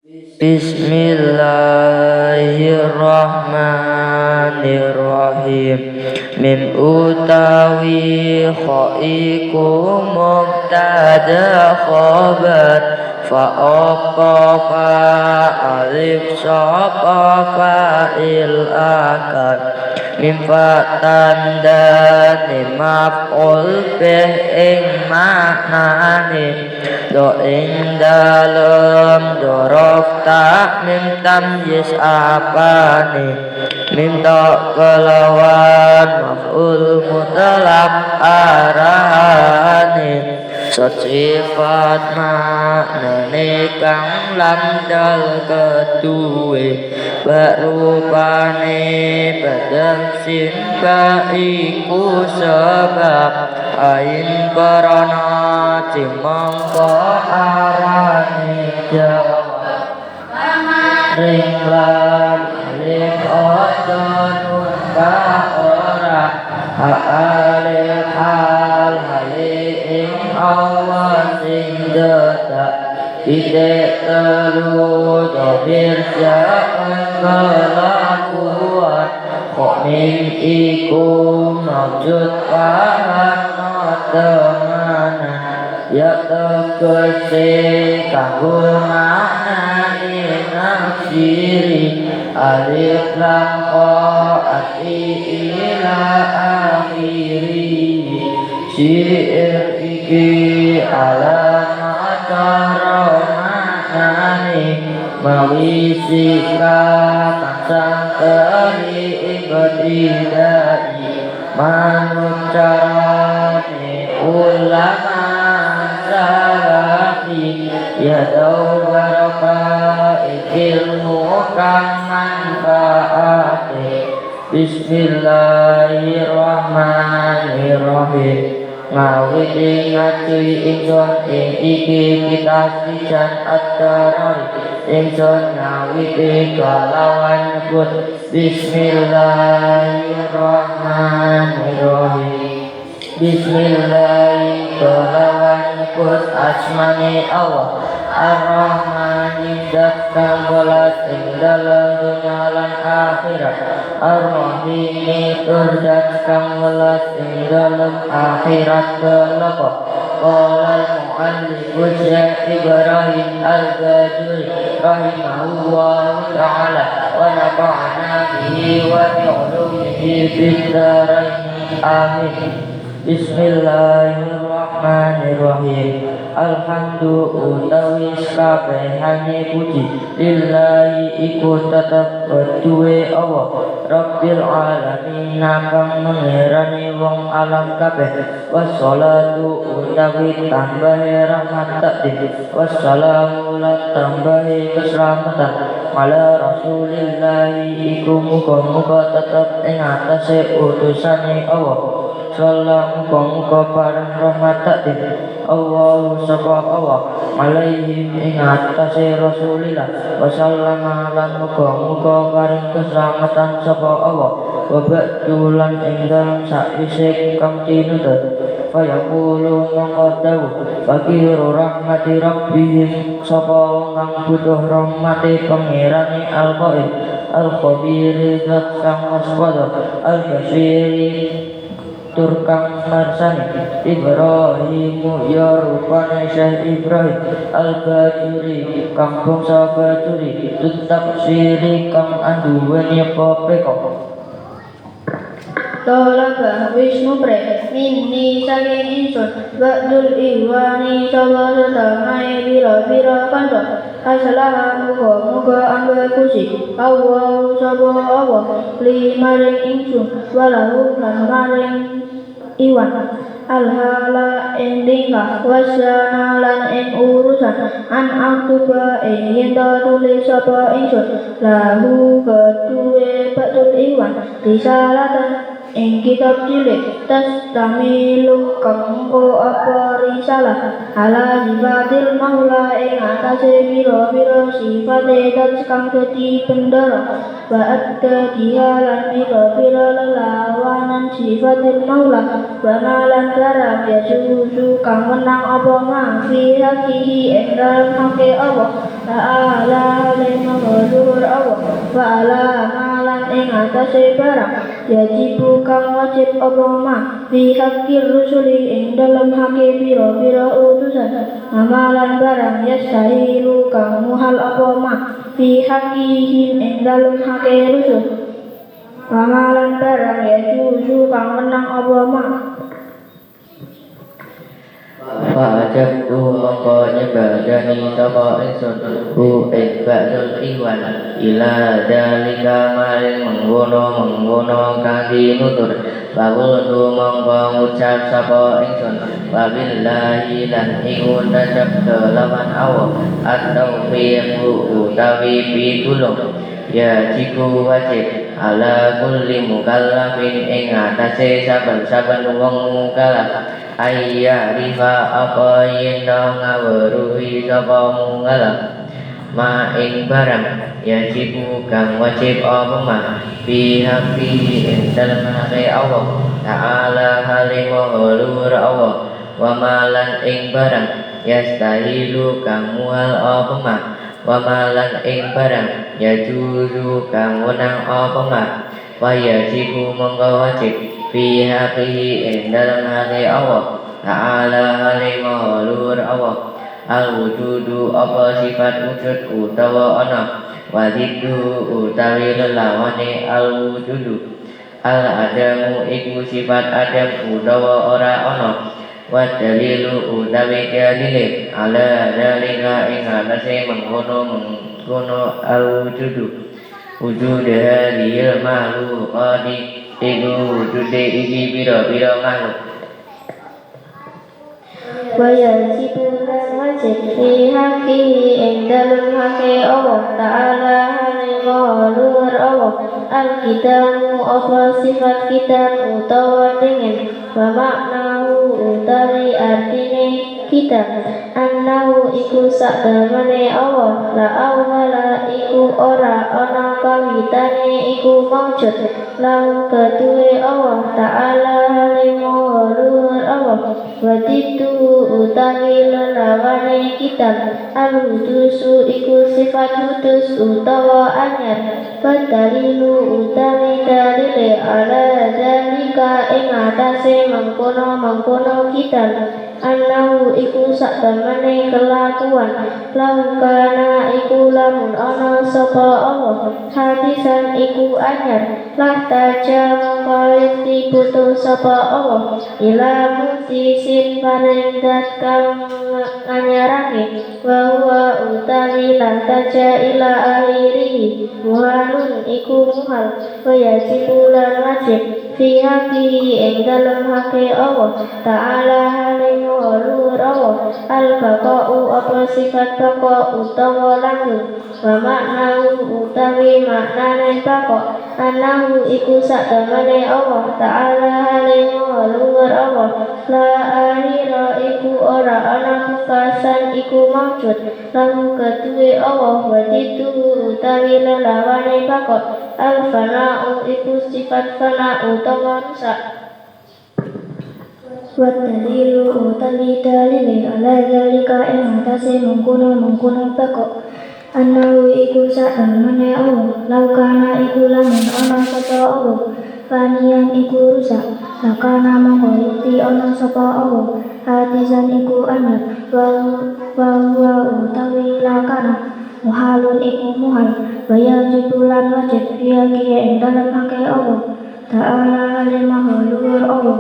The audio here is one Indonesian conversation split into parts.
Bismillahirrahmanirrahim. Mim utawi khaiku mubtada khabar fa fa alif sapa fa'il akar mim fa tanda maf'ul bih ing maknane do ing dalem dorof tak mim tamyiz apane mim tok kelawan maf'ul mutlaq arane sifat maknane kang lamdal keduwe berupane badal sin iku sebab ain karana cimangko arane jawab ringlan alif odon ka ora alif hal ing awan sing detak titik telu dobir jangan kelakuan kok min iku maujud karena temanan ya tegese kanggo maknane nafsiri alif lam ko ati ila akhiri syi'ir iki alamat maknane mawisika tansang keri ibadidai manut carane ulama salafi ya daw baraka ilmu kang manfaate Bismillahirrahmanirrahim. Ngawiti ngacuy ingsun ing iki kita sijan at-tarari ingsun ngawiti kalawan nyebut Bismillahirrahmanirrahim. Bismillahirrahmanirrahim kalawan nyebut asmani Allah Ar-Rahmani dat kang belas ing dalam dunya lan akhirat Ar-Rahimi tur dat kang belas ing dalam akhirat kelapa qala al-mu'allif Syekh Ibrahim Al-Bajuri rahimahullah ta'ala wa nafa'ana bihi wa bi'ulumihi fid dharain amin. Bismillahirrahmanirrahim. Alhamdu utawi kabehane puji lillahi iku tetep keduwe Allah Rabbil alamin kang mengerani wong alam kabeh wassalatu utawi tambahe rahmat takdir wassalamu lan tambahe keselamatan ala rasulillahi iku muga-muga tetep ing atase utusane Allah sallallahu muga-muga bareng rahmat takdir Allah sapa Allah alaihim ing atase Rasulillah wa sallama lan muga-muga paring keselamatan sapa Allah wa ba'du lan ing dalem sakwise kang tinutut fayaqulu mongko dawu fakiru rahmati rabbihim sapa wong kang butuh rahmati pangerane al-qaid al-khabir zat kang waspada al-basiri turkang marsani Ibrahimu ya rupane Syekh Ibrahim Al-Bajuri kang bangsa Bajuri tetap siri kang anduweni pepeko Tolabah Wisnu Pre Minni saking insun Ba'dul Iwani Soba setamai bira-bira kanto Asalaha muka-muka ambil kusi Allah Soba Allah Li maring insun Walahu lan maring iwan Alhala ing tingkah Wasyana lan ing urusan An aktuba ing yenta tulis Soba insun Lahu kedue Ba'dul Iwan Risalatan ing kitab cilik tas tamilu kanggo apa risalah ala sifatil maula ing atase biro-biro sifate dat kang dadi bendera ba'at kadihalan biro-biro lelawanan sifatil maula banalan barang ya susu kang menang apa ma fi hakihi ing dalam hake Allah ta'ala halimah luhur Allah wa ala malan ing atase barang yajibu kang wajib apa ma fi haqqir rusuli ing dalem hake pira-pira utusan amalan barang yastahilu kang muhal apa ma fi haqqihim ing dalem hake rusul amalan barang yajuzu kang menang apa ma Fa'ajabtu mongko nyebadani sapa ingsun hu ing ba'dul iwan ila dalika maring menggono kang dinutur Babultu mongko ngucap sapa ingsun wabillahi lan iku najab kelawan Allah at-taufiqu utawi pitulung ya jiku wajib ala kulli mukallafin ing atase saben-saben wong mukallaf ayya rifa apa yen ngaweruhi sapa mukallaf ma ing barang yajibu kang wajib apa ma fi haqqi ing dalem hake Allah ta'ala halimah luhur Allah wa malan ing barang yastahilu kang mual apa ma wa malan ing barang yajuzu kang wenang apa ma wa yajibu mongko wajib fi haqqihi ing dalem hake Allah ta'ala halimah luhur Allah al-wujudu apa sifat wujud utawa ana wajiddu utawi lelawane al-wujudu al-adamu iku sifat adam utawa ora ana wa dalilu utawi dalile ala dalika ing atase mengkono al-wujudu wujud hadhil makhluqati iku wujude iki pira-pira makhluk wa yajibu lan wajib fi haqqihi ing dalem hake Allah ta'ala halimah luhur Allah al-kitamu apa sifat kitab utawa dingin wa maknahu utawi artine kitab annahu iku saktemene Allah la awala iku ora ana kawitane iku maujud lahu keduwe Allah ta'ala halimah luhur Allah waditu utawi lelawane kitab al-hudusu iku sifat hudus utawa anyar badalilu utawi dalile ala dalika ing atase mengkono kitab annahu iku saktemene kelakuan langkana iku lamun ana sapa Allah hadisan iku anyar lah taja mongko dibutuh sapa Allah ila mutisin parendat kang anyarake wa huwa utawi lah taja ila akhirihi muhalun iku muhal wa yajibu lan wajib fi haqqihi ing dalem hake Allah ta'ala halimah luhur Allah al-baqa'u apa sifat baqa utawa langgeng wa maknahu utawi maknane baqa anahu iku saktemene Allah ta'ala halimah luhur Allah la akhira iku ora ana pungkasan iku maujud lahu keduwe Allah waditu utawi lelawane baqa al-fana'u iku sifat fana utawa rusak wa dalilu utawi dalile ala zalika ing atase mengkono baqa annahu iku saktemene Allah laukana iku lamun ana sapa Allah faniyan iku rusak lakana mongko yukti ana sapa Allah hadisan iku anyar wa utawi lakana muhalun iku muhal wayajibu lan wajib fiyakiya ing dalem hake Allah ta'ala halimah luhur Allah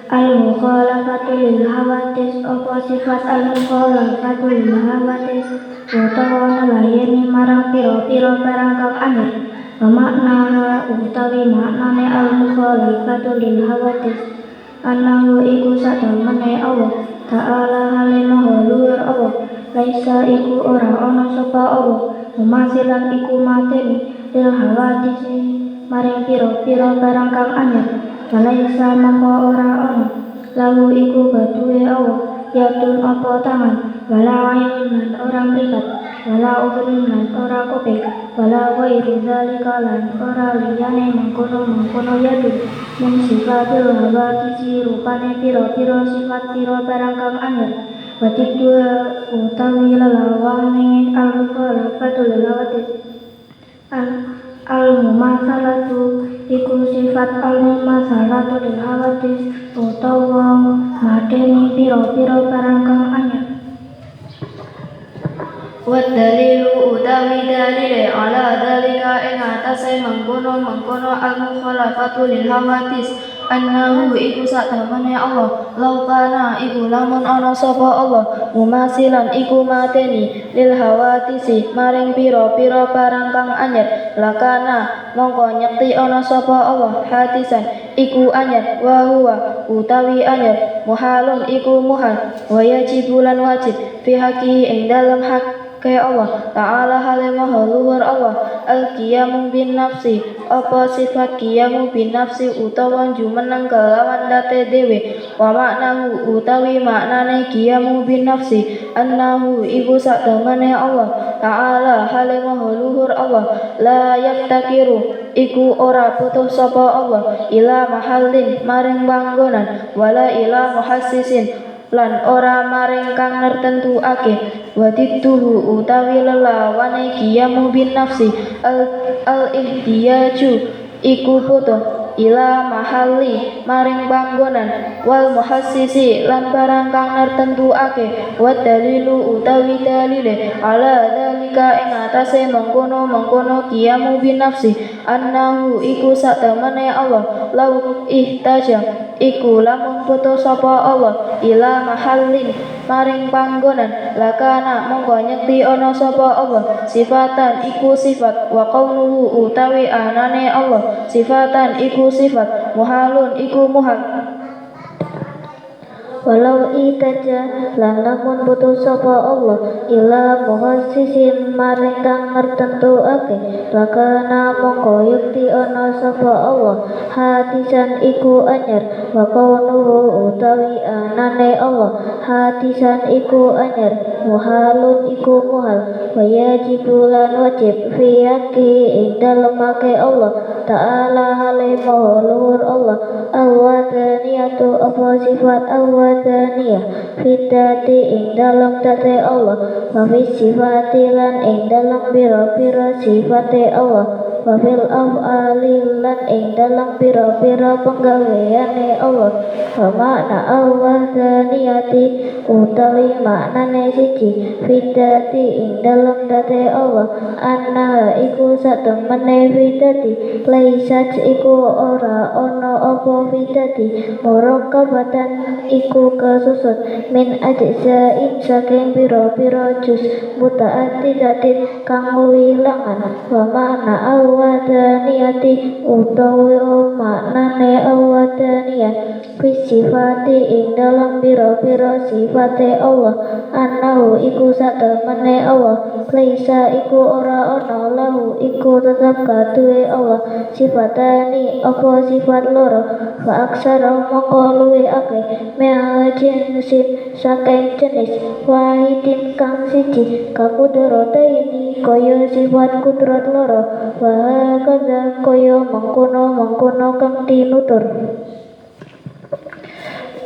al-mukhalafatu lil hawadis apa sifat al-mukhalafatu lil hawadis utawa nelayani marang pira-pira barang kang anyar wa makna utawi maknane al-mukhalafatu lil hawadis annahu iku saktemene Allah ta'ala halimah luhur Allah laisa iku ora ana sapa Allah mumasilan iku mateni lil hawadis maring pira-pira barang kang anyar laisa mongko ora ana lahu iku gaduwe Allah yatun apa tangan wala ayun lan ora mripat wala udhun lan ora kuping wala wairu zalika lan ora liyane mengkono yatun min sifatil hawadis rupane pira-pira sifat pira barang kang anyar Wadik dua utawi lelawane al-mukhalafatu lil hawadits. Al-mumatsalatu iku sifat al-mumatsalatu lil hawadits utawa mateni pira-pira barang kang anyar. Wa dalilu utawi dalile ala dalika ing atase mengkono al-mukhalafatu lil hawadits annahu iku satemene Allah laukana iku lamun ana sapa Allah mumasilan iku mateni lil hawadisi maring pira-pira barang kang anyar lakana mongko nyekti ana sapa Allah hadisan iku anyar wa huwa utawi anyar muhalun iku muhal wa yajibulan wajib fi haqi ing dalem hak kaya Allah Ta'ala halimaha luhur Allah al-qiyamu bin nafsi apa sifat qiyamu bin nafsi utawa jumeneng kelawan date dewe wa maknahu utawi maknane qiyamu bin nafsi annahu iku satemene Allah Ta'ala halimaha luhur Allah la yaftakiru iku ora butuh sapa Allah ila mahallin maring panggonan wala ila muhassisin lan ora maring kang nertentuake wadituhu utawi lelawane qiyamu bin nafsi al-ihtiyaju iku butuh ila mahalli maring panggonan wal muhassisi lan barang kang nertentuake wa dalilu utawi dalile ala dalika ing atase mengkono qiyamu bin nafsi annahu iku satemene Allah lau ihtaja iku lamun butuh sapa Allah ila mahallin maring panggonan lakana mongko nyekti ana sapa Allah sifatan iku sifat wa qauluhu utawi anane Allah sifatan iku sifat muhalun iku muhal walau itaja lan lamun butuh sapa Allah ila muhassisin maring kang nertentuake lakana mongko yekti ana sapa Allah hadisan iku anyar wa kaunuhu utawi anane Allah hadisan iku anyar muhalun iku muhal wa yajibulan wajib fi haqi ing dalem hake Allah Ta'ala halimaha luhur Allah al-wadaniyatu apa sifat al-wadaniyah fitati ing dalam tate Allah wa fi sifati lan ing dalam pira-pira sifate Allah wa fil af'ali lan ing dalam pira-pira penggaweane Allah wa makna al-wadaniyati utawi maknane siji fitati ing dalam tate Allah anna iku satemene fitati laisat iku ora ono apa fitati murakabatan iku kasusun min ajza'in saking pira-pira juz muta'addidatin kang wilangan wa makna al-wadaniyati utawi maknane al-wadaniyah fi sifati ing dalam pira-pira sifate Allah annahu iku satemene Allah laisa iku ora ono lahu iku tetep kaduwe Allah sifatani apa sifat loro fa aksara mongko luwih akeh mea jinsin saking jenis wahidin kang siji kakudrate ini kaya sifat kudrat loro wa kadza kaya mengkono kang tinutur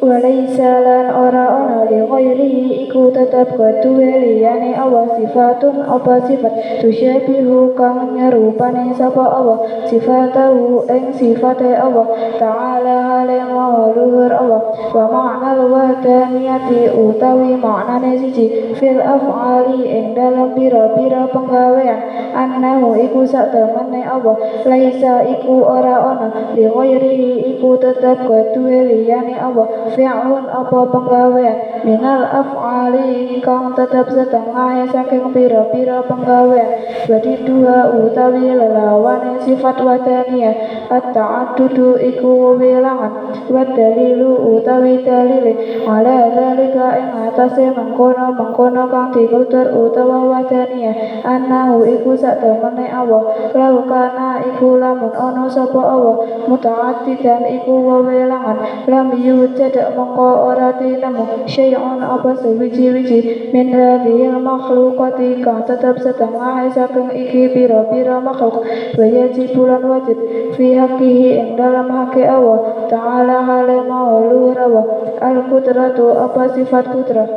walaysa lan ora ana li ghairihi iku tetep kaduwe liyane Allah sifatun apa sifat tusyabihu kang nyerupane sapa Allah sifatahu ing sifate Allah ta'ala halimaha luhur Allah wa ma'nal wadaniyati utawi maknane siji fil af'ali ing dalam pira-pira penggawean annahu iku satemene Allah laisa iku ora ana li ghairihi iku tetep kaduwe liyane Allah fi'lun apa penggawean minal af'ali kang tetap setengah saking pira-pira penggawean badi dua utawi lelawane sifat wadaniyah at-ta'addudu iku wilangan wa dalilu utawi dalile ala dalika ing atase mengkono kang dikutur utawa wadaniyah annahu iku satemene Allah laukana iku lamun ana sapa Allah muta'addidan iku welangan lam yujad mongko ora tinemu syai'un apa sewiji-wiji min hadhil makhluqati kang tetep setengah saking iki pira-pira makhluk wa yajibulan wajib fi haqqihi ing dalam hake Allah ta'ala halimaha luhur Allah al-qudratu apa sifat kudrah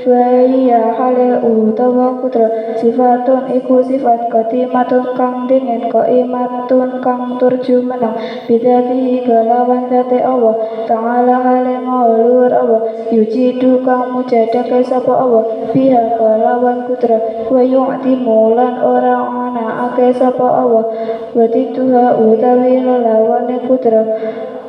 wa iya hale utawa putra sifatun iku sifat qadimatun kang dingin qaimatun kang turju menang bidatihi kelawan zate Allah ta'ala hale maulur Allah yujidu kang mujadake sapa Allah biha kelawan putra wa yu'ti mulan orang ana ake sapa Allah wadituha utawi lelawane putra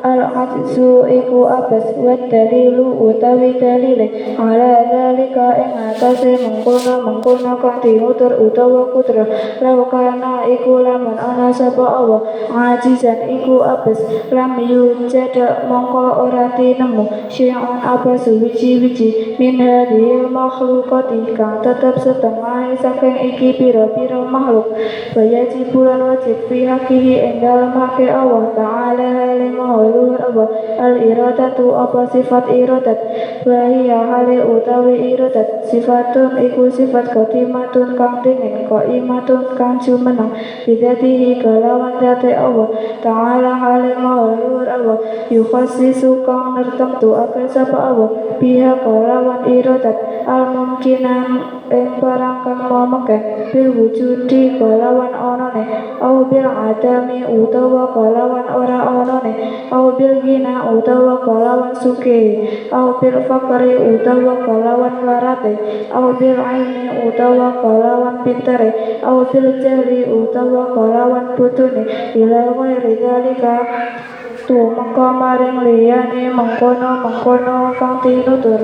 al-ajzu iku abas wa dalilu utawi dalile ala dalika ing atase mengkono kang dinutur utawa putra laukana iku lamun ana sapa Allah ngajizan iku abas lam yujada mongko ora tinemu syai'un apa suwiji-wiji min hadhil makhlukati kang tetep setengah saking iki pira-pira makhluk wajib bulan wajib pihakihi ing dalem hake Allah ta'ala halim luhur Allah al-iradatu apa sifat iradat wahia hale utawi iradat sifatun iku sifat qadimatun kang dingin qaimatun kang jumeneng bidatihi kelawan date Allah ta'ala hale luhur Allah yukhassisu kang nertemtu akan sapa Allah biha kelawan iradat al-mumkinan ing barang kang momeke bil wujudi kelawan onone au bil adami utawa kelawan ora onone au bil gina utawa kelawan suke au bil fakri utawa kelawan larate au bil ilmi utawa kelawan pintere au bil jahli utawa kelawan putune ila ghairi dzalika tu mengko maring liyane mengkono kang tinutur